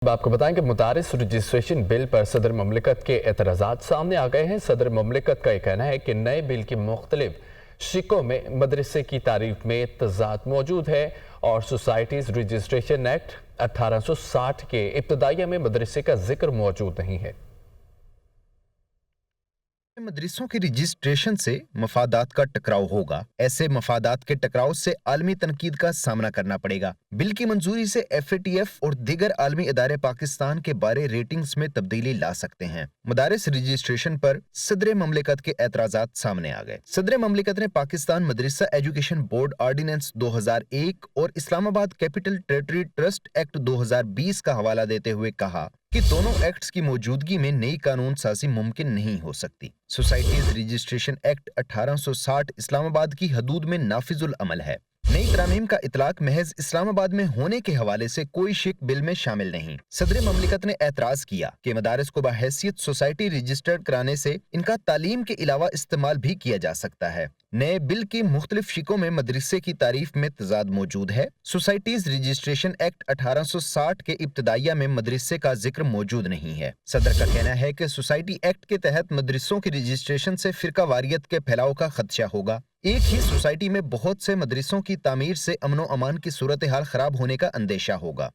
अब आपको बताएं कि मुदारिस रजिस्ट्रेशन बिल पर सदर ममलिकत के एतराज़ात सामने आ गए हैं। सदर ममलिकत का ये कहना है कि नए बिल की मुख्तलिफ शिकों में मदरसे की तारीफ में तजाद मौजूद है और सोसाइटीज़ रजिस्ट्रेशन एक्ट 1860 के इब्तदाइया में मदरसे का जिक्र मौजूद नहीं है। मदरसों के रजिस्ट्रेशन से मफादात का टकराव होगा। ऐसे मफादात के टकराव से आलमी तनकीद का सामना करना पड़ेगा। बिल की मंजूरी से FATF और दीगर आलमी इदारे पाकिस्तान के बारे रेटिंग्स में तब्दीली ला सकते हैं। मदारिस रजिस्ट्रेशन पर सदर ममलिकत के एतराजात सामने आ गए। सदर ममलिकत ने पाकिस्तान मदरसा एजुकेशन बोर्ड आर्डिनेंस 2001 और Islamabad capital territory trust act 2020 का हवाला देते हुए कहा कि दोनों एक्ट्स की मौजूदगी में नई कानून साजी मुमकिन नहीं हो सकती। सोसाइटीज रजिस्ट्रेशन एक्ट 1860 इस्लामाबाद की हदूद में नाफिजुल अमल है। नई तरामीम का इतलाक महज इस्लामाबाद में होने के हवाले से कोई शिक बिल में शामिल नहीं। सदर ममलिकत ने एतराज किया कि मदारिस को बहैसियत सोसाइटी रजिस्टर्ड कराने से इनका तालीम के अलावा इस्तेमाल भी किया जा सकता है। नए बिल की मुख्तलिफ शिकों में मदरसे की तारीफ में तजाद मौजूद है। सोसाइटीज रजिस्ट्रेशन एक्ट 1860 के इब्तदाइया में मदरसे का जिक्र मौजूद नहीं है। सदर का कहना है कि सोसाइटी एक्ट के तहत मदरसों की रजिस्ट्रेशन से फिरका वारियत के फैलाव का खदशा होगा। एक ही सोसाइटी में बहुत से मदरसों की तामीर से अमनो अमान की सूरत हाल खराब होने का अंदेशा होगा।